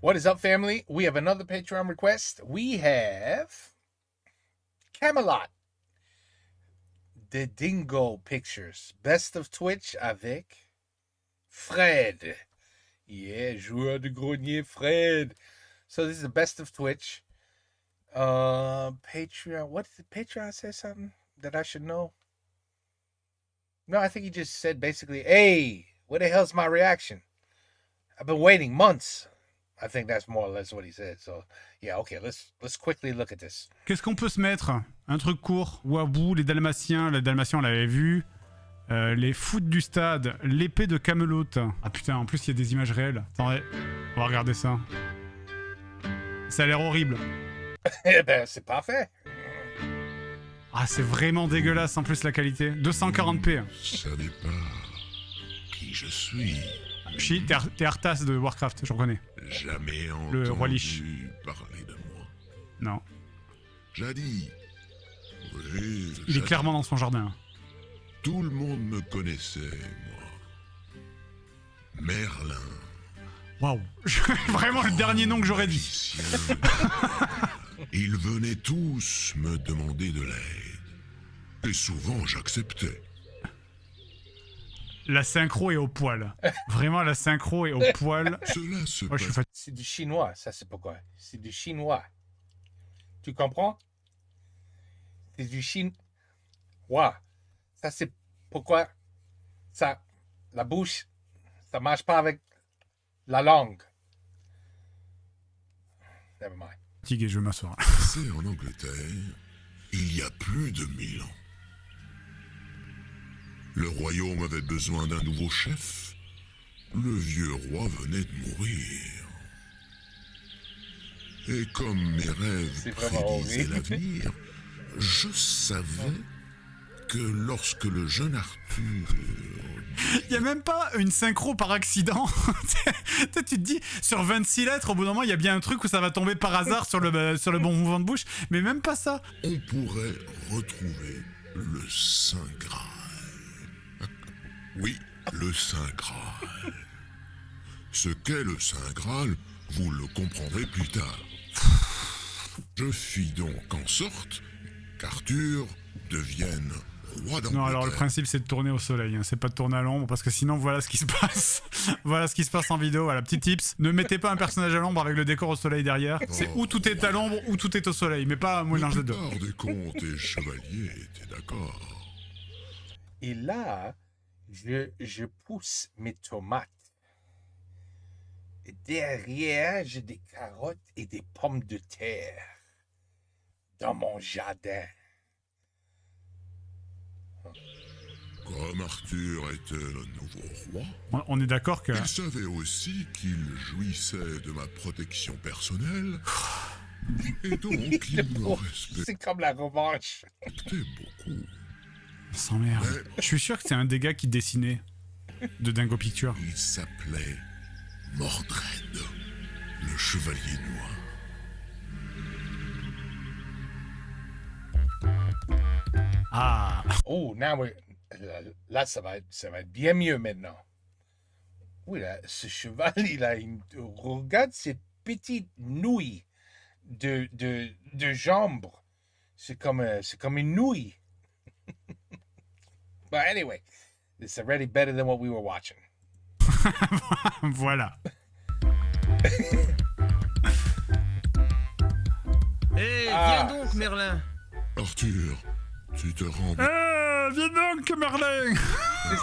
What is up, family? We have another Patreon request. We have Camelot, the Dingo Pictures, Best of Twitch avec Fred. Yeah, joueur de grenier, Fred. So this is the Best of Twitch. Patreon. What did Patreon say something that I should know? No, I think he just said basically, hey, what the hell's my reaction? I've been waiting months. I think that's more or less what he said. So, yeah, okay, let's quickly look at this. Qu'est-ce qu'on peut se mettre? Un truc court. Wabou, les Dalmatiens on l'avait vu. Les foot du stade, l'épée de Camelot. Ah putain, en plus il y a des images réelles. Attendez, on va regarder ça. Ça a l'air horrible. Eh ben, c'est parfait. Ah, c'est vraiment dégueulasse en plus la qualité. 240p. Vous savez pas qui je suis. Chi, t'es Arthas de Warcraft, je reconnais. Jamais Le roi Lich. entendu parler de moi. Non. Jadis. Oui, Il est clairement dans son jardin. Tout le monde me connaissait, moi. Merlin. Waouh. Vraiment le dernier nom que j'aurais dit. Magicien. Ils venaient tous me demander de l'aide. Et souvent, j'acceptais. La synchro est au poil. Vraiment, la synchro est au poil. Cela se Moi, je suis passe. C'est du chinois, ça c'est pourquoi. C'est du chinois. Tu comprends? C'est du chinois. Ça c'est pourquoi ça, la bouche, ça marche pas avec la langue. Never mind. Fatigué, je vais m'asseoir. C'est en Angleterre, il y a plus de 1000 ans. Le royaume avait besoin d'un nouveau chef. Le vieux roi venait de mourir. Et comme mes rêves C'est vraiment prédisaient horrible. l'avenir, je savais que lorsque le jeune Arthur... Il y a même pas une synchro par accident. Tu te dis, sur 26 lettres, au bout d'un moment, il y a bien un truc où ça va tomber par hasard sur le bon mouvement de bouche, mais même pas ça. on pourrait retrouver le Saint Graal. Oui, le Saint Graal. Ce qu'est le Saint Graal, vous le comprendrez plus tard. Je fis donc en sorte qu'Arthur devienne roi d'Angleterre. Non, alors le principe c'est de tourner au soleil, hein. C'est pas de tourner à l'ombre, parce que sinon voilà ce qui se passe. Voilà ce qui se passe en vidéo, voilà, petit tips. Ne mettez pas un personnage à l'ombre avec le décor au soleil derrière. C'est ou tout est à l'ombre ou tout est au soleil, mais pas un mélange des La deux. plupart des comtes et chevaliers étaient d'accord. Et là, je pousse mes tomates. Et derrière, j'ai des carottes et des pommes de terre dans mon jardin. Comme Arthur était le nouveau roi, On est d'accord que... il savait aussi qu'il jouissait de ma protection personnelle. Et donc, il me respectait C'est comme la revanche. beaucoup. Sans merde. Je suis sûr que c'est un des gars qui dessinait de Dingo Picture. Il s'appelait Mordred, le chevalier noir. Ah. Oh, là, ça va être bien mieux maintenant. Oui, là, ce cheval, regarde ces petites nouilles de jambes. C'est comme une nouille. But anyway, it's already better than what we were watching. Voilà. Viens donc, Merlin. Arthur, tu te rends Viens donc, Merlin.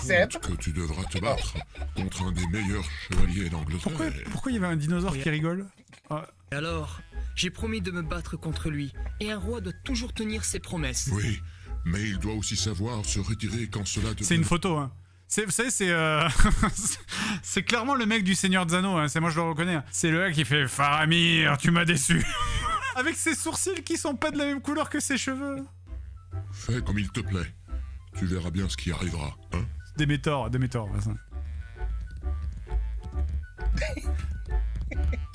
C'est compte que tu devras te battre contre un des meilleurs chevaliers d'Angleterre. Pourquoi il y avait un dinosaure qui rigole? Ah, Et alors, j'ai promis de me battre contre lui. Et un roi doit toujours tenir ses promesses. Oui, mais il doit aussi savoir se retirer quand cela devient... c'est une photo, hein. Vous savez, c'est c'est clairement le mec du Seigneur des Anneaux, hein. C'est moi je le reconnais. C'est le gars qui fait Faramir, tu m'as déçu. Avec ses sourcils qui sont pas de la même couleur que ses cheveux. Fais comme il te plaît. Tu verras bien ce qui arrivera, hein. Démétor, ouais, ça.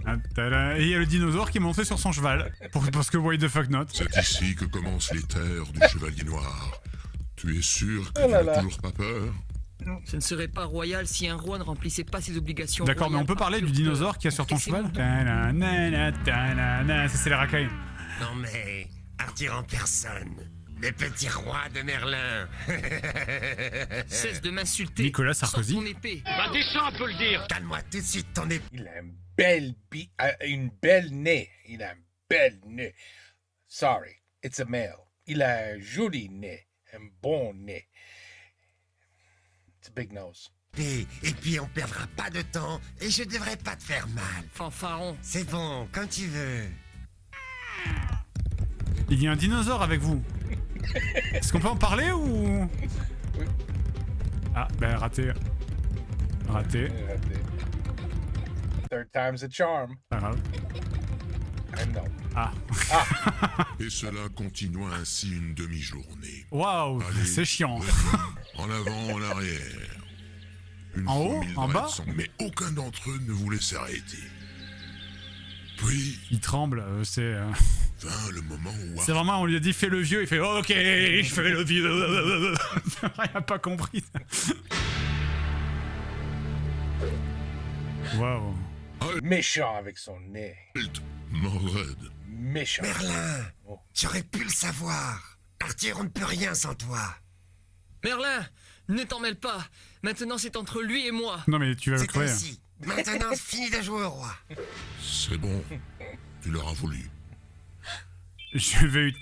Ah, tada. Et il y a le dinosaure qui est monté sur son cheval. Parce que why the fuck not. C'est ici que commencent les terres du chevalier noir. Tu es sûr que Oh là tu n'as là. toujours pas peur? Ce ne serait pas royal si un roi ne remplissait pas ses obligations. D'accord, mais on peut parler du dinosaure qu'il y a sur ton cheval? Ça, c'est les racailles. Non mais, Arthur en personne. Le petit roi de Merlin. Cesse de m'insulter. Nicolas Sarkozy. Sors ton épée. Calme-moi tout de suite ton épée. Il a une belle nez. Il a un bel nez. Sorry, it's a male. Il a un joli nez. Un bon nez. It's a big nose. Et puis on perdra pas de temps et je devrais pas te faire mal. Fanfaron. C'est bon, quand tu veux. Il y a un dinosaure avec vous. Est-ce qu'on peut en parler ou... Ah, ben raté. Raté. Third time's a charm. Pas grave. I know. Ah. Et cela continua ainsi une demi-journée. Waouh, Allez, c'est chiant. En avant, en arrière. Une En haut, fois mille en dans bas la descente, mais aucun d'entre eux ne voulait s'arrêter. Puis Il tremble, c'est... vint le moment où C'est vraiment, on lui a dit fais le vieux, il fait ok, je fais le vieux. Il a pas compris. Waouh. Méchant avec son nez. Arthur Mordred. Méchant. Merlin, Oh. j'aurais pu le savoir. Arthur, on ne peut rien sans toi. Merlin, ne t'en mêle pas. Maintenant, c'est entre lui et moi. Non mais tu vas le C'est crever. ainsi. Maintenant, fini de jouer au roi. C'est bon, tu leur as voulu. Je vais...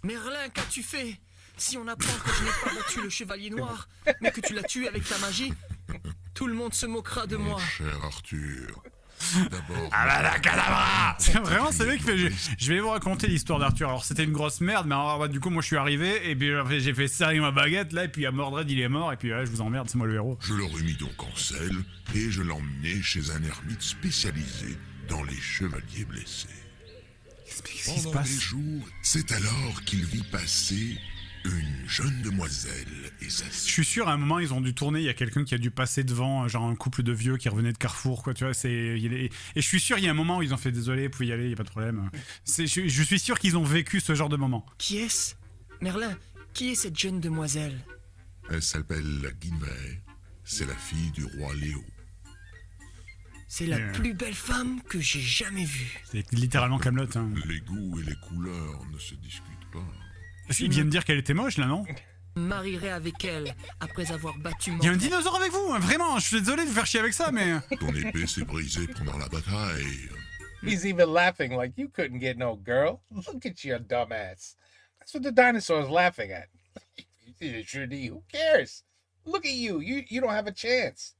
Merlin, qu'as-tu fait? Si on apprend que je n'ai pas battu le chevalier noir, mais que tu l'as tué avec ta magie, tout le monde se moquera de Mon moi. cher Arthur. D'abord. C'est vraiment, c'est lui qui fait... Je vais vous raconter l'histoire d'Arthur. Alors c'était une grosse merde, mais alors, du coup moi je suis arrivé, et puis j'ai fait ça avec ma baguette, là, et puis à Mordred il est mort, et puis là je vous emmerde, c'est moi le héros. Je le remis donc en selle et je l'emmenai chez un ermite spécialisé dans les chevaliers blessés. Qu'est-ce qui se Pendant passe? des jours, c'est alors qu'il vit passer une jeune demoiselle et sa Je sœur. suis sûr, à un moment, ils ont dû tourner. Il y a quelqu'un qui a dû passer devant, genre un couple de vieux qui revenait de Carrefour, quoi. Tu vois, et je suis sûr, il y a un moment où ils ont fait désolé, vous pouvez y aller, il y a pas de problème. Je suis sûr qu'ils ont vécu ce genre de moment. Qui est-ce? Merlin, qui est cette jeune demoiselle? Elle s'appelle Guinevere. C'est la fille du roi Léo. C'est la plus belle femme que j'ai jamais vue. C'est littéralement Camelot. Hein. Les goûts et les couleurs ne se discutent pas. Ils viennent dire qu'elle était moche, là, non? Je me marierai avec elle après avoir battu Il y a un Mordred. dinosaure avec vous, hein, vraiment. Je suis désolé de vous faire chier avec ça, mais Ton épée s'est brisée pendant la bataille. He's even laughing like you couldn't get no girl. Look at your dumb ass. That's what the dinosaur's laughing at. Judy, who cares? Look at you. You don't have a chance.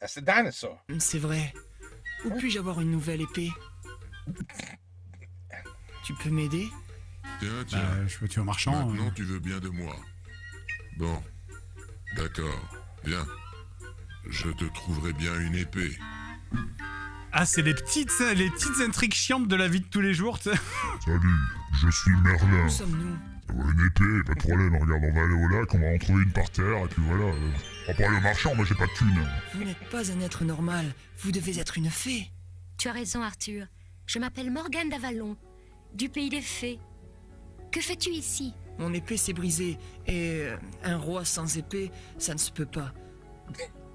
That's the dinosaur. C'est vrai. Où puis-je avoir une nouvelle épée? Tu peux m'aider? Tiens. je suis au marchand. Maintenant, tu veux bien de moi. Bon. D'accord. Viens. Je te trouverai bien une épée. Ah, c'est les petites intrigues chiantes de la vie de tous les jours, tu sais. Salut, je suis Merlin. Où sommes-nous? Une épée, pas de problème, regarde, on va aller au lac, on va en trouver une par terre, et puis voilà. On va pas aller au marchand, moi j'ai pas de thunes. Vous n'êtes pas un être normal. Vous devez être une fée. Tu as raison, Arthur. Je m'appelle Morgane d'Avalon, du pays des fées. Que fais-tu ici? Mon épée s'est brisée et un roi sans épée, ça ne se peut pas.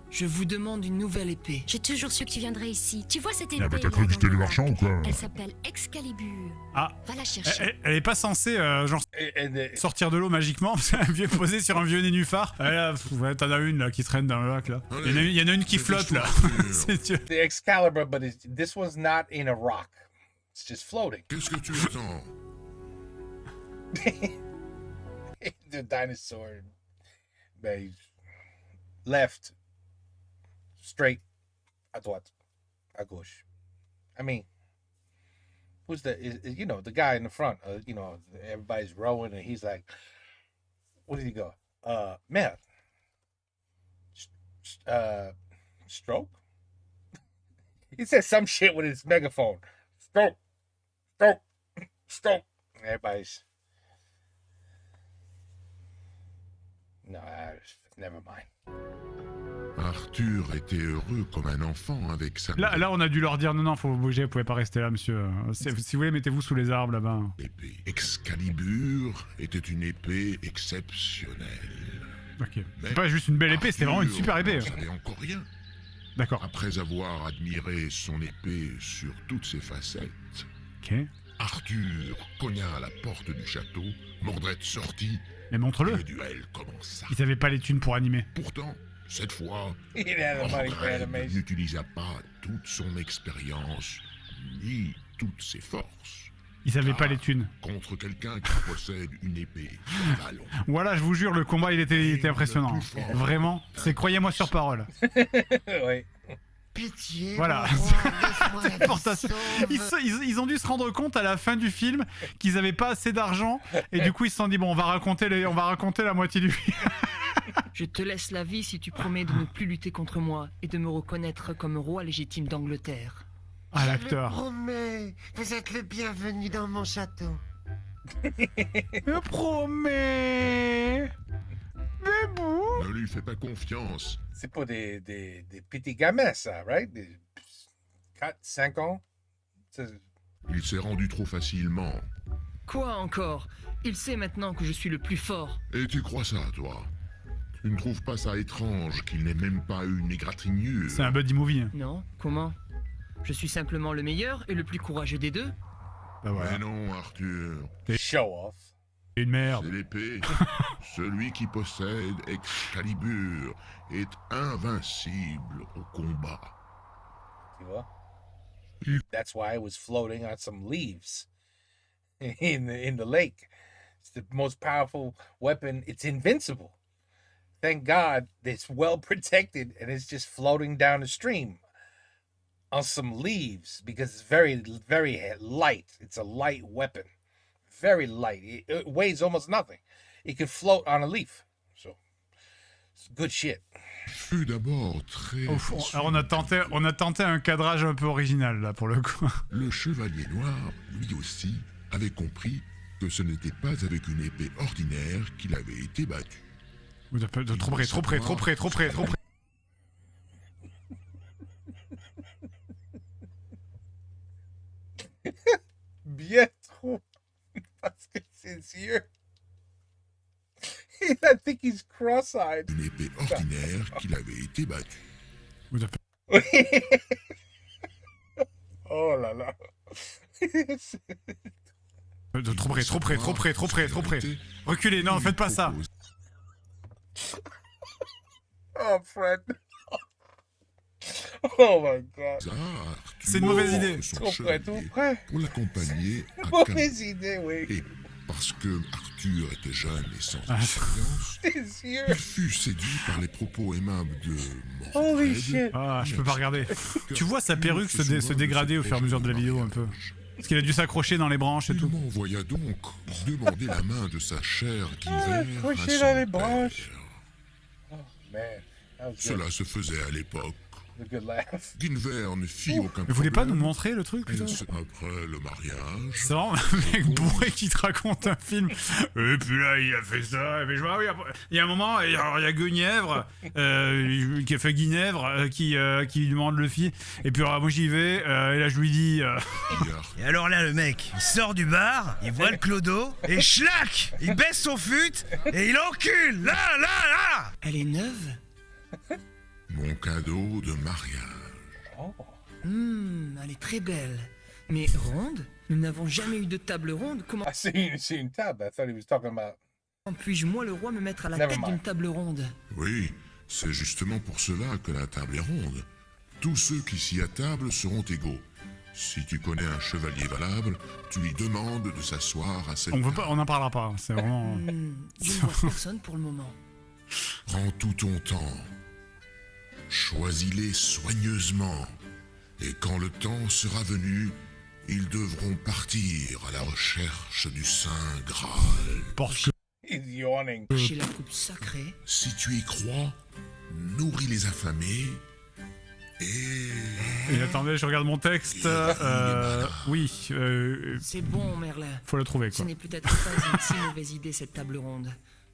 Je vous demande une nouvelle épée. J'ai toujours su que tu viendrais ici. Tu vois cette épée Ah bah t'as là, cru que dans j'étais le le lac? marchand ou quoi? Elle s'appelle Excalibur. Ah, Va la chercher. elle est pas censée, genre, sortir de l'eau magiquement, c'est un vieux posé sur un vieux nénuphar. Là, ouais, t'en as une là qui traîne dans le lac là. Il y en a une qui flotte là. C'est- The Excalibur, but this one's not in a rock. It's just floating. Qu'est-ce que tu attends? The dinosaur. Ben, left. Straight. À droite. À gauche. I mean, who's you know, the guy in the front, you know, everybody's rowing and he's like, what did he go? Man. Stroke? He said some shit with his megaphone. Stroke. Stroke. Stroke. Everybody's. No, never mind. Arthur était heureux comme un enfant avec sa Là, on a dû leur dire non, faut bouger, vous pouvez pas rester là, monsieur. Si vous voulez, mettez-vous sous les arbres là-bas. épée. Excalibur était une épée exceptionnelle. Ok. C'est pas juste une belle épée, c'était vraiment une super épée. Ne savait encore rien. D'accord. Après avoir admiré son épée sur toutes ses facettes, Ok. Arthur cogna à la porte du château, Mordred sortit Mais et montre-le. le duel commença. Ils avaient pas les thunes pour animer. Pourtant, cette fois, He didn't have the money for Mordred animation. n'utilisa pas toute son expérience ni toutes ses forces Ils avaient pas les thunes. contre quelqu'un qui possède une épée à vallon. Voilà, je vous jure, le combat il était impressionnant. Vraiment, c'est croyez-moi sur parole. Oui. Pitié. Voilà. mon roi, laisse-moi la Pour ta- sauve. Ils ont dû se rendre compte à la fin du film qu'ils avaient pas assez d'argent et du coup ils se sont dit bon on va raconter la moitié du film. Je te laisse la vie si tu promets de ne plus lutter contre moi et de me reconnaître comme roi légitime d'Angleterre. Ah Je le l'acteur. promets, vous êtes le bienvenu dans mon château. Je promets. Mais bon. Ne lui fais pas confiance. C'est pas des petits gamins, ça, right? Des 4, 5 ans? C'est- Il s'est rendu trop facilement. Quoi encore? Il sait maintenant que je suis le plus fort. Et tu crois ça, toi? Tu ne trouves pas ça étrange qu'il n'ait même pas eu une égratignure? C'est un buddy movie. Non? Comment? Je suis simplement le meilleur et le plus courageux des deux. Bah Mais voilà. non, Arthur. Show off. Une merde. C'est l'épée. Celui qui possède Excalibur est invincible au combat. Tu vois? That's why I was floating on some leaves in the lake. It's the most powerful weapon. It's invincible. Thank God it's well protected and it's just floating down the stream on some leaves because it's very, very light. It's a light weapon. Very light. It weighs almost nothing. It can float on a leaf. So, it's good shit. Il fut d'abord très Ouf, déçu. alors on a tenté un cadrage un peu original là pour le coup. Le chevalier noir, lui aussi, avait compris que ce n'était pas avec une épée ordinaire qu'il avait été battu. Trop près, trop près, trop près, trop près, trop près. Bien trop. Parce que c'est yeux. I think he's cross-eyed. Une épée ordinaire qu'il avait été battu. Oh là là. Trop près, trop près, trop près, trop près, trop près. Reculez, non, faites pas ça. Oh, Fred. Oh my God. C'est une mauvaise idée. Trop près, trop près. Pour l'accompagner à Mauvaise idée, oui. Et parce que Arthur était jeune et sans Ah. expérience, Ses yeux. il fut séduit par les propos aimables de Holy Mordred. shit. Ah, je peux pas regarder. Tu vois sa perruque se dégrader au fur et à mesure de la vidéo un peu. Parce qu'il a dû s'accrocher dans les branches et Il tout. m'envoya donc demander la main de sa chère Guinevere accroché à dans son les branches. père. Oh, man. That was good. Cela se faisait à l'époque. A good laugh. Guinevere ne fit aucun Mais vous voulez pas nous problème. montrer le truc putain? Après le mariage, C'est vraiment un mec bourré qui te raconte un film. Et puis là, il a fait ça. Et puis, oui, après, il y a un moment, il y a Guenièvre, qui a fait Guinèvre, qui lui demande le fil. Et puis moi j'y vais, et là je lui dis. Et alors là, le mec, il sort du bar, il voit le clodo, et schlac, il baisse son fut, et il encule, là. Elle est neuve? mon cadeau de mariage. Oh. Elle est très belle. Mais ronde? Nous n'avons jamais eu de table ronde. Comment I seen une table. I thought he was talking about. puis-je, moi, le roi, me mettre à la Never tête mind. d'une table ronde? Oui, c'est justement pour cela que la table est ronde. Tous ceux qui s'y attablent seront égaux. Si tu connais un chevalier valable, tu lui demandes de s'asseoir à cette On veut table. pas, on n'en parlera pas. C'est vraiment. Je ne vois personne pour le moment. Prends tout ton temps. Choisis-les soigneusement. Et quand le temps sera venu, ils devront partir à la recherche du Saint Graal. Parce que. He's yawning. Chez la coupe sacrée. Si tu y crois, nourris les affamés et... Et attendez, je regarde mon texte. Oui, C'est bon, Merlin. faut le trouver Ce quoi. n'est peut-être pas une si mauvaise idée, cette table ronde.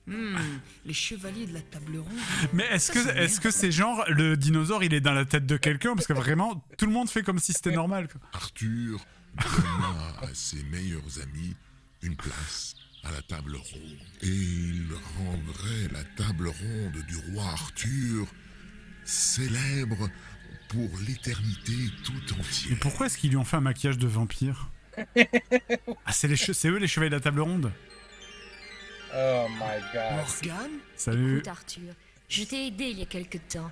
Les chevaliers de la table ronde. Mais est-ce que c'est genre le dinosaure il est dans la tête de quelqu'un parce que vraiment tout le monde fait comme si c'était normal quoi. Arthur donna à ses meilleurs amis une place à la table ronde. Et il rendrait la table ronde du roi Arthur célèbre pour l'éternité tout Et entière. pourquoi est-ce qu'ils lui ont fait un maquillage de vampire? Ah c'est eux les chevaliers de la table ronde? Oh my god. Morgane? Salut. Écoute, Arthur, je t'ai aidé il y a quelque temps.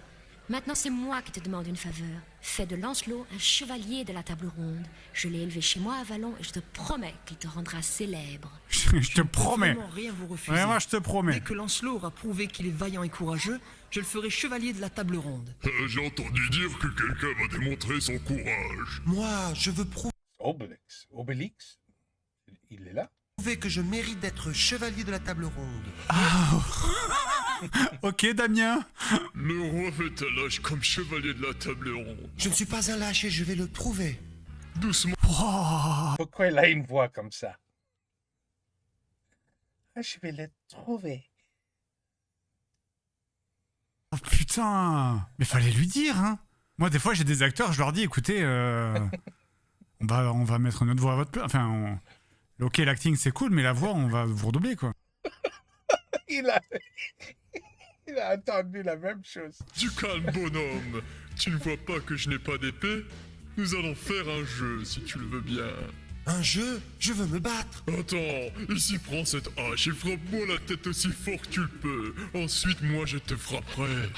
Maintenant, c'est moi qui te demande une faveur. Fais de Lancelot un chevalier de la table ronde. Je l'ai élevé chez moi à Vallon et je te promets qu'il te rendra célèbre. Je te promets. Vraiment rien vous refuser. Ouais, moi je te Dès promets. que Lancelot aura prouvé qu'il est vaillant et courageux, je le ferai chevalier de la table ronde. J'ai entendu dire que quelqu'un va démontrer son courage. Moi, je veux prouver Obélix. Obélix? Il est là? que je mérite d'être chevalier de la table ronde. Ok Damien. Le roi fait un lâche comme chevalier de la table ronde. Je ne suis pas un lâche et je vais le prouver. Doucement. Oh, Pourquoi il a une voix comme ça? Ah, je vais le trouver. oh, putain. Mais fallait lui dire hein. Moi des fois j'ai des acteurs je leur dis écoutez on va mettre notre voix à votre place. Enfin ok l'acting c'est cool mais la voix on va vous redoubler quoi. Il a entendu la même chose. Du calme, bonhomme. Tu ne vois pas que je n'ai pas d'épée? Nous allons faire un jeu, si tu le veux bien. Un jeu? Je veux me battre. Attends, ici prends cette hache et frappe-moi la tête aussi fort que tu le peux. Ensuite, moi, je te frapperai.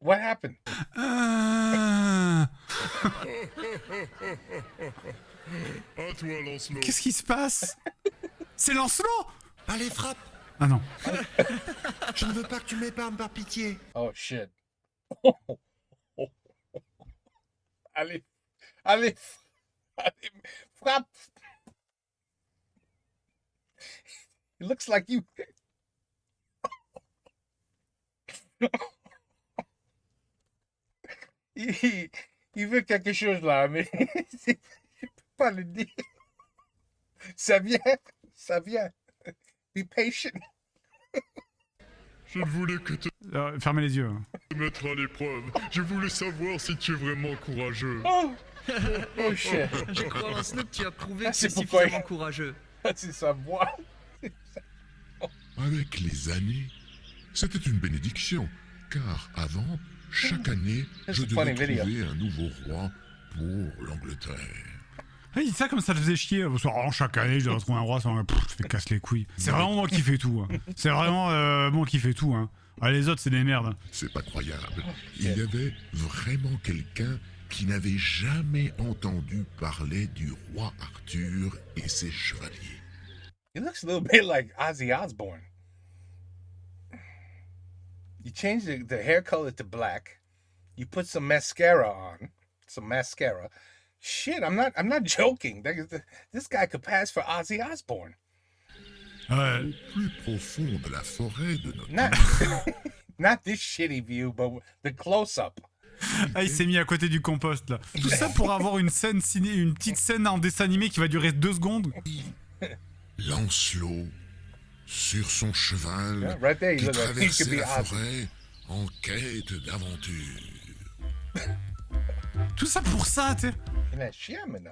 What happened? À toi, Lancelot. Qu'est-ce qui se passe? C'est Lancelot? Allez, frappe. Ah non. Je ne veux pas que tu m'épargnes par pitié. Oh shit. Allez, allez, allez, frappe. It looks like you. Il veut quelque chose là, mais je peux pas le dire. Ça vient, ça vient. Be patient. Je ne voulais que te Fermez les yeux. hein. mettre à l'épreuve. Je voulais savoir si tu es vraiment courageux. Oh, oh shit. Je crois, Lancelot, que tu as prouvé Ah, que tu es c'est pourquoi suffisamment courageux. C'est sa voix. Avec les années, c'était une bénédiction, car avant, chaque année, That's je a devais funny video. trouver un nouveau roi pour l'Angleterre. Ah, il dit ça comme ça le faisait chier. Chaque année, je dois retrouver un roi, ça me fait casse les couilles. C'est vraiment moi qui fais tout. hein. C'est vraiment moi qui fais tout. Hein. Ah, les autres, c'est des merdes. C'est pas croyable. Il y avait vraiment quelqu'un qui n'avait jamais entendu parler du roi Arthur et ses chevaliers. He looks a little bit like Ozzy Osbourne. You change the hair color to black. You put some mascara on. Some mascara. Shit, I'm not joking. This guy could pass for Ozzy Osbourne. Ouais. Au plus profond de la forêt de notre Not not this shitty view, but the close-up. Ah, il s'est mis à côté du compost là. Tout ça pour avoir une petite scène en dessin animé qui va durer 2 secondes. Lancelot, sur son cheval, Yeah, right there, you qui look like he could traversait be la Ozzy. forêt en quête d'aventure. Tout ça pour ça, tu sais. And that chien, maintenant.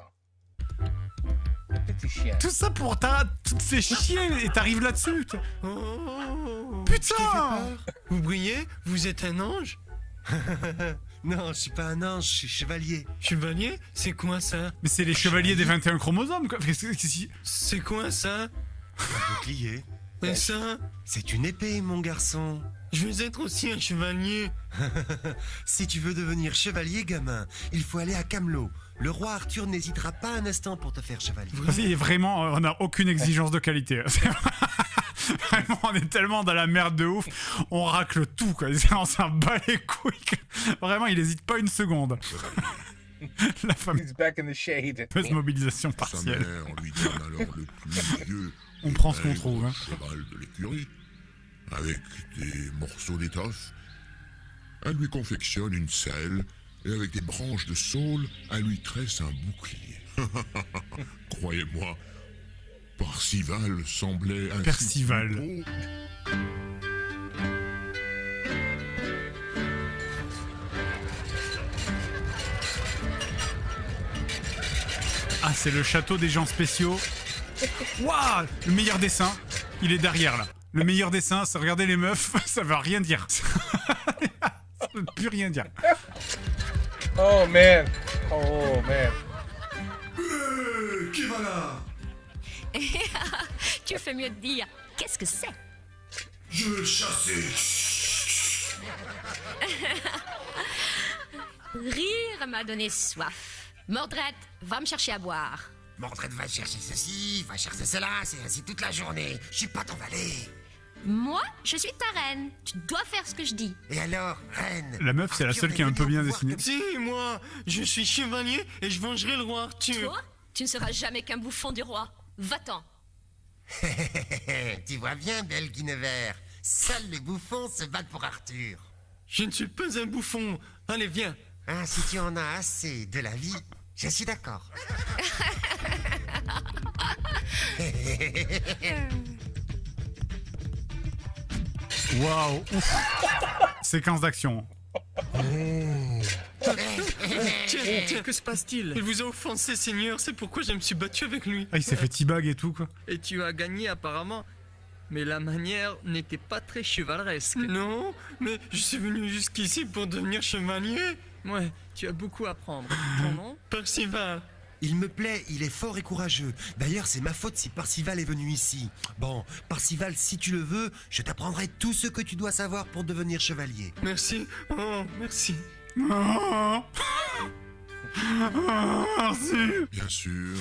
Un petit chien. Tout ça pour tout te fait chier et t'arrives là-dessus. tu sais. Oh, Putain. Vous brillez? Vous êtes un ange? Non, je suis pas un ange, je suis chevalier. Chevalier? C'est quoi ça? Mais c'est les chevaliers des 21 chromosomes quoi. C'est quoi ça? Un bouclier. Et ça? C'est une épée, mon garçon. Je veux être aussi un chevalier. Si tu veux devenir chevalier, gamin, il faut aller à Camelot. Le roi Arthur n'hésitera pas un instant pour te faire chevalier. Vraiment, on n'a aucune exigence de qualité. Vraiment, on est tellement dans la merde de ouf. On racle tout, quoi. On s'en bat les couilles. Vraiment, il hésite pas une seconde. La fameuse He's back in the shade. mobilisation Sa partielle. mère lui donne alors le plus vieux On prend ce qu'on et trouve. Hein. cheval de l'écurie, avec des morceaux d'étoffe. Elle lui confectionne une selle et avec des branches de saule, elle lui tresse un bouclier. Croyez-moi, Parcival semblait ainsi Percival. plus beau. Ah, c'est le château des gens spéciaux. Waouh, le meilleur dessin, il est derrière là. Le meilleur dessin, c'est regarder les meufs, ça veut rien dire. Ça veut plus rien dire. Oh man. Oh man. Qui va là? Tu fais mieux de dire qu'est-ce que c'est? Je veux le chasser. Rire m'a donné soif. Mordred, va me chercher à boire. Mordred va chercher ceci, va chercher cela, c'est ainsi toute la journée. Je suis pas ton valet. Moi, je suis ta reine. Tu dois faire ce que je dis. Et alors, reine? La meuf, c'est la seule qui est un peu bien dessinée. Si, moi, je suis chevalier et je vengerai le roi Arthur. Toi, tu ne seras jamais qu'un bouffon du roi. Va-t'en. Tu vois bien, belle Guinevere. Seuls les bouffons se battent pour Arthur. Je ne suis pas un bouffon. Allez, viens. Ah, si tu en as assez de la vie, je suis d'accord. Waouh, ouf. Séquence d'action. Tiens, que se passe-t-il? Il vous a offensé, Seigneur, c'est pourquoi je me suis battu avec lui. Ah, il s'est fait teabag et tout, quoi. Et tu as gagné apparemment. Mais la manière n'était pas très chevaleresque. Non, mais je suis venu jusqu'ici pour devenir chevalier. Ouais, tu as beaucoup à apprendre. Ton nom? Percival. Il me plaît, il est fort et courageux. D'ailleurs, c'est ma faute si Parcival est venu ici. Bon, Parcival, si tu le veux, je t'apprendrai tout ce que tu dois savoir pour devenir chevalier. Merci. Oh, merci. Oh. Oh, merci. Bien sûr,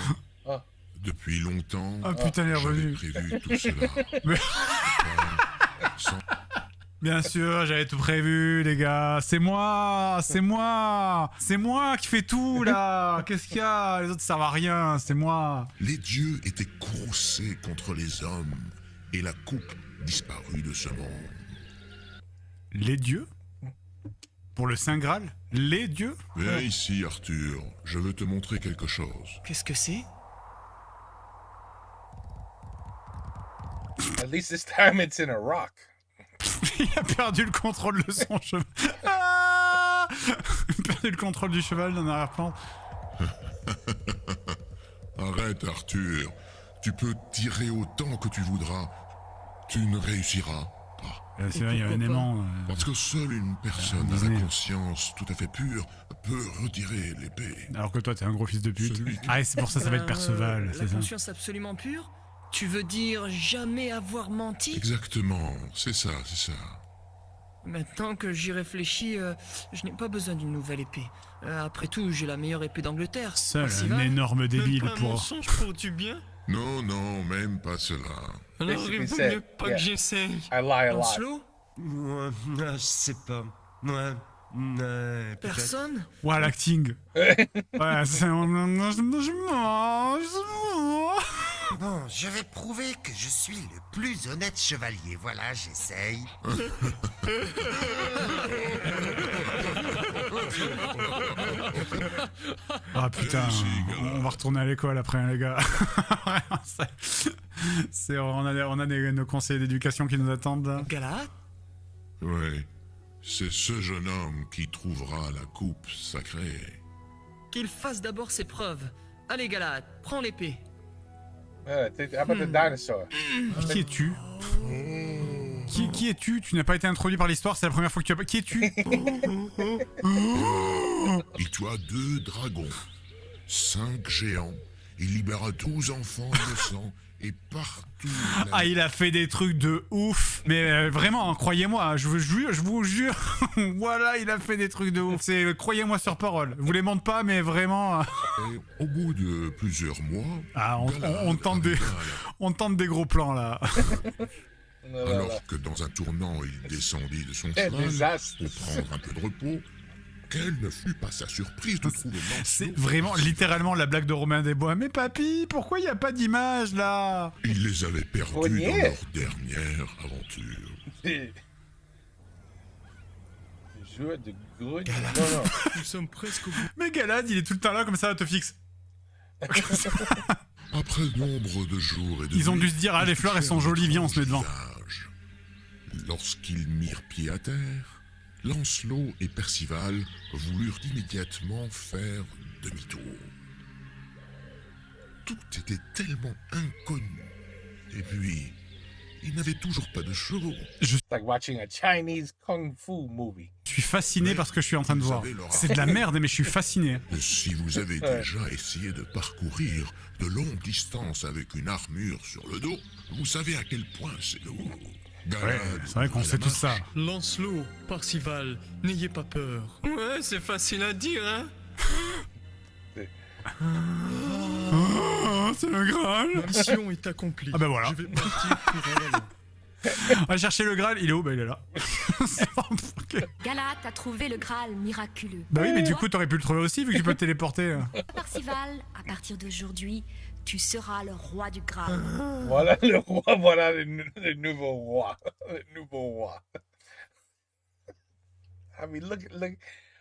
Ah. depuis longtemps, Ah putain, elle est j'avais revenue. prévu tout cela. Mais- Sans Bien sûr, j'avais tout prévu, les gars. C'est moi qui fais tout, là. Qu'est-ce qu'il y a? Les autres servent à rien, c'est moi. Les dieux étaient courroucés contre les hommes, et la coupe disparut de ce monde. Les dieux? Pour le Saint Graal? Les dieux? Viens ici, Arthur, je veux te montrer quelque chose. Qu'est-ce que c'est? At least this time it's in a rock. Il a perdu le contrôle de son cheval. Ah, il a perdu le contrôle du cheval dans l'arrière-plan. Arrête, Arthur. Tu peux tirer autant que tu voudras. Tu ne réussiras pas. C'est vrai, il y a un aimant. Parce que seule une personne à Disney. la conscience tout à fait pure peut retirer l'épée. Alors que toi, t'es un gros fils de pute. Celui qui- Ah, et c'est pour ça, ça va être Perceval, La c'est ça. conscience absolument pure? Tu veux dire jamais avoir menti? Exactement, c'est ça, c'est ça. Maintenant que j'y réfléchis, je n'ai pas besoin d'une nouvelle épée. Après tout, j'ai la meilleure épée d'Angleterre. Seul Percival. un énorme débile Même pas un pour... mensonge pour du bien? Non, non, même pas cela. Alors Basically il vaut said, mieux pas yeah. que j'essaye. I lie a lot. Lancelot? Ouais, je sais pas. Ouais, peut-être. Personne? Ouah, l'acting. Ouais, c'est... Bon, je vais prouver que je suis le plus honnête chevalier. Voilà, j'essaye. Ah putain, on va retourner à l'école après, hein, les gars. On a nos conseillers d'éducation qui nous attendent, là. Galahad? Ouais, c'est ce jeune homme qui trouvera la coupe sacrée. Qu'il fasse d'abord ses preuves. Allez Galahad, prends l'épée. How about the dinosaur? Qui es-tu? Qui es-tu? Tu n'as pas été introduit par l'histoire, c'est la première fois que tu as... Qui es-tu? Il tua 2 dragons, 5 géants, il libéra 12 enfants innocents, et partout... Ah, il a fait des trucs de ouf. Mais vraiment, hein, croyez-moi, je vous jure. Voilà, il a fait des trucs de ouf. C'est croyez-moi sur parole. Je vous les montre pas, mais vraiment... Et au bout de plusieurs mois... Ah, Galahad on tente des... arriva à la- On tente des gros plans, là. Alors que dans un tournant, il descendit de son Quel cheval désastre. pour prendre un peu de repos, quelle ne fut pas sa surprise de trouver Lancelot. C'est vraiment littéralement la blague de Romain Desbois. Mais papy, pourquoi il n'y a pas d'image, là? Il les avait perdus Grenier. dans leur dernière aventure. joueur de good. Galad. Non. Nous sommes presque au bout. Mais Galad, il est tout le temps là, comme ça, te fixe. Après nombre de jours et de Ils ont nuits, dû se dire, ah, les ils fleurs, elles sont touchèrent jolies, viens, on se met devant. village. Lorsqu'ils mirent pied à terre, Lancelot et Percival voulurent immédiatement faire demi-tour. Tout était tellement inconnu. Et puis, ils n'avaient toujours pas de chevaux. It's like watching a Chinese kung fu movie. Je suis fasciné par ce que je suis en train de Vous voir. avez leur C'est de la merde, mais je suis fasciné. Si vous avez déjà essayé de parcourir de longues distances avec une armure sur le dos, vous savez à quel point c'est lourd. Ouais, Galad c'est vrai qu'on à la sait tout ça. marche. Lancelot, Parcival, n'ayez pas peur. Ouais, c'est facile à dire, hein. Oh, c'est le Graal. Ma mission est accomplie. Ah bah voilà. Je vais partir pour Avalon. On va chercher le Graal, il est où? Bah il est là. Ok. Galad a trouvé le Graal miraculeux. Bah oui, mais du coup, t'aurais pu le trouver aussi, vu que tu peux te téléporter. Parcival, à partir d'aujourd'hui, tu seras le roi du Graal. Voilà le roi, voilà le nouveau roi. Le nouveau roi. I mean, look.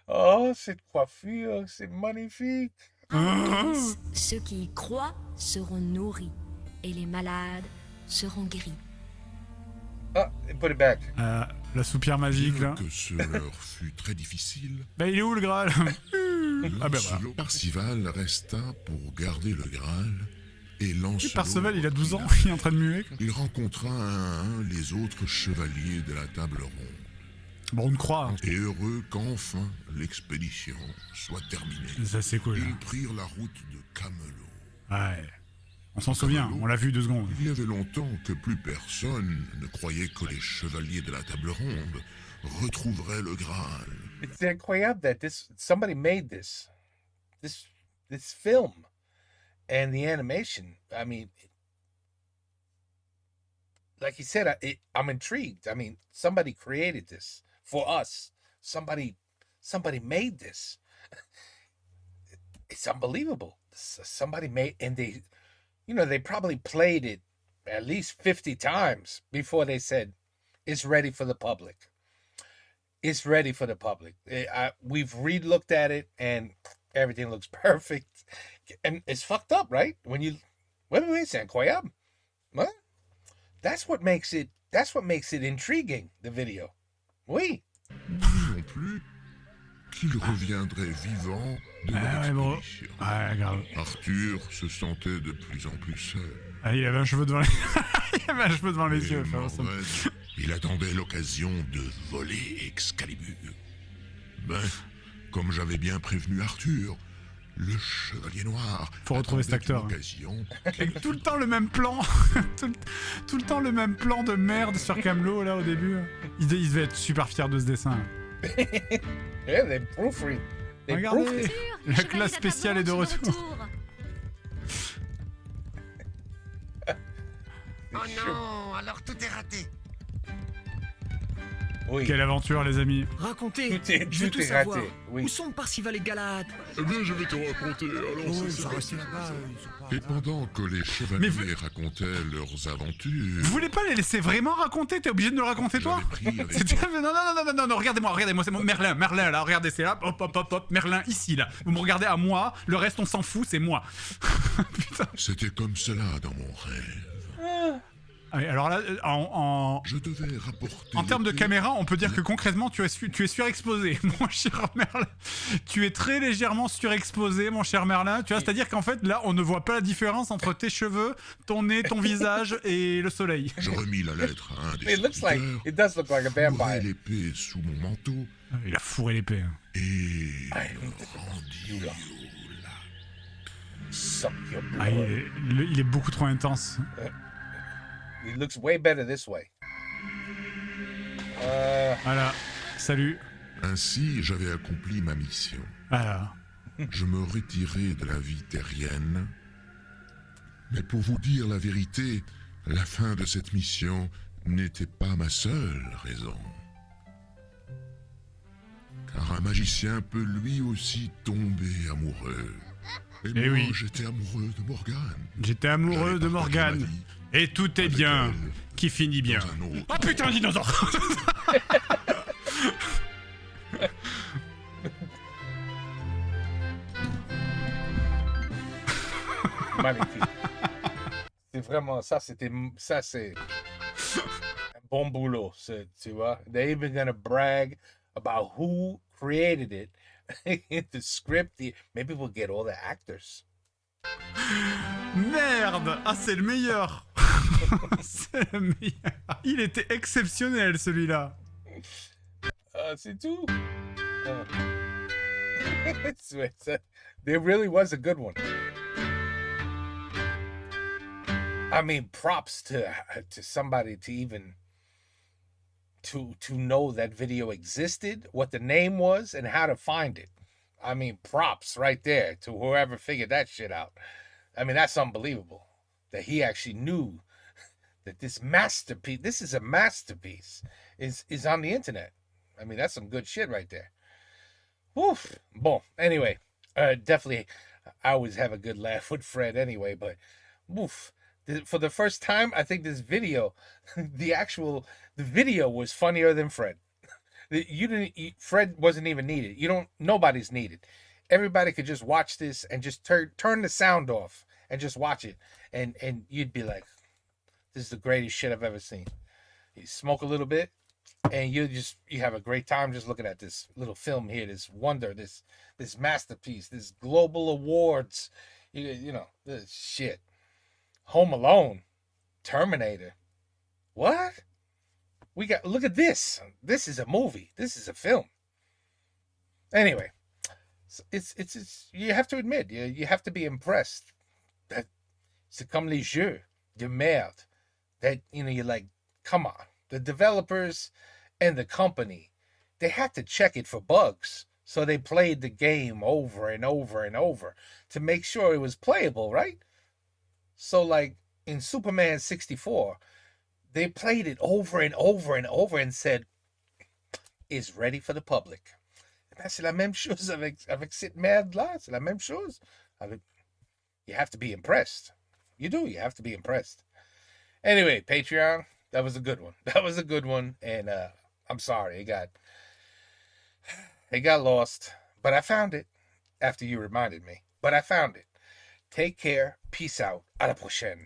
Oh, cette coiffure, c'est magnifique. Ceux qui y croient seront nourris et les malades seront guéris. Ah, put it back. La soupière magique, Bien là. que ce leur fut très difficile, Bah il est où le Graal? Ah bah voilà. Lancelot, Parcival resta pour garder le Graal, et Lancelot... Perceval, il a 12 ans, il est en train de muer. Il rencontra un à un les autres chevaliers de la table ronde. Bon, on le croit. Et heureux qu'enfin l'expédition soit terminée. Ça, c'est cool. Ils prirent la route de Camelot. Ouais. On s'en souvient, on l'a vu 2 secondes. Il y avait longtemps que plus personne ne croyait que les chevaliers de la table ronde retrouveraient le Graal. It's incroyable that somebody made this film and the animation. I mean, like he said, I'm intrigued. I mean, somebody created this for us. Somebody made this. It's unbelievable. Somebody made, and they probably played it at least 50 times before they said it's ready for the public. It's ready for the public. We've re-looked at it and everything looks perfect. And it's fucked up, right? Wait, c'est incroyable. What? That's what makes it intriguing, the video. Oui. Non plus qu'il reviendrait vivant de Ouais, bon. l'expédition. Ouais, grave. Arthur se sentait de plus en plus seul. Ah, il avait un cheveu devant les, il avait un cheveu devant les Et yeux. enfin, ça- Morwen, il attendait l'occasion de voler Excalibur. Ben, comme j'avais bien prévenu Arthur, le Chevalier Noir Faut retrouver cet attendait acteur. une occasion. Avec tout le temps le même plan. tout le temps le même plan de merde sur Camelot, là, au début. Il devait être super fier de ce dessin. Yeah, they proofread. They proofed Regardez, it. la classe spéciale est de retour. Oh non, alors tout est raté. Oui. Quelle aventure, les amis. Racontez. Tout est- Je veux tout tout est raté, savoir. oui. Où sont Parcival et Galad? Eh bien, je vais te raconter. Alors, Oh, ça il s'est faut passé rester comme là-bas. ça. Ils sont pas Et pendant que les Mais chevaliers vous- racontaient leurs aventures, Vous voulez pas les laisser vraiment raconter? T'es obligé de nous le raconter, toi? j'avais pris avec C'est- Non, regardez-moi, c'est mon Merlin, là, regardez, c'est là, hop, Merlin, ici, là. Vous me regardez à moi, le reste, on s'en fout, c'est moi. Putain. C'était comme cela dans mon rêve. Ah oui, alors là, en Je devais rapporter. termes de l'épée. caméra, on peut dire que concrètement, tu es surexposé, mon cher Merlin. Tu es très légèrement surexposé, mon cher Merlin. Tu vois, c'est-à-dire qu'en fait, là, on ne voit pas la différence entre tes cheveux, ton nez, ton visage et le soleil. Je remis la lettre à un des It looks like serviteurs, it does look like a fourrai vampire. l'épée sous mon manteau Il a fourré l'épée. et I me need to- rendis you au là. Suck your blood. Ah, il est beaucoup trop intense. It looks way better this way. Voilà, salut. Ainsi, j'avais accompli ma mission. Voilà. Je me retirai de la vie terrienne. Mais pour vous dire la vérité, la fin de cette mission n'était pas ma seule raison. Car un magicien peut lui aussi tomber amoureux. Et Eh moi, oui. j'étais amoureux de Morgane. J'étais amoureux de Morgane. Et tout est bien, qui finit bien. Dans un autre. Oh putain, dinosaure. magnifique. C'est vraiment ça, ça c'est bon boulot, tu vois. They're even gonna brag about who created it, the script. Maybe we'll get all the actors. Merde! Ah, c'est le meilleur! C'est le meilleur! Il était exceptionnel, celui-là! C'est tout. There really was a good one. I mean, props to somebody to even to know that video existed, what the name was, and how to find it. I mean, props right there to whoever figured that shit out. I mean, that's unbelievable that he actually knew that this masterpiece, this is a masterpiece, is on the internet. I mean, that's some good shit right there. Woof. Bon, anyway, definitely, I always have a good laugh with Fred anyway, but woof. For the first time, I think this video, the video was funnier than Fred. Fred wasn't even needed. Nobody's needed. Everybody could just watch this and just turn the sound off and just watch it. And you'd be like, this is the greatest shit I've ever seen. You smoke a little bit and you have a great time just looking at this little film here, this wonder, this masterpiece, this global awards, you know, this shit. Home Alone, Terminator. What? Look at this. This is a movie. This is a film. Anyway, it's you have to admit, you have to be impressed that c'est comme les jeux de merde. That, you know, you're like, come on. The developers and the company, they had to check it for bugs. So they played the game over and over and over to make sure it was playable, right? So like in Superman 64, they played it over and over and over and said, it's ready for the public. C'est la même chose avec cette merde-là. C'est la même chose. You have to be impressed. You do. You have to be impressed. Anyway, Patreon, that was a good one. That was a good one. And I'm sorry. It got lost. But I found it after you reminded me. But I found it. Take care. Peace out. À la prochaine.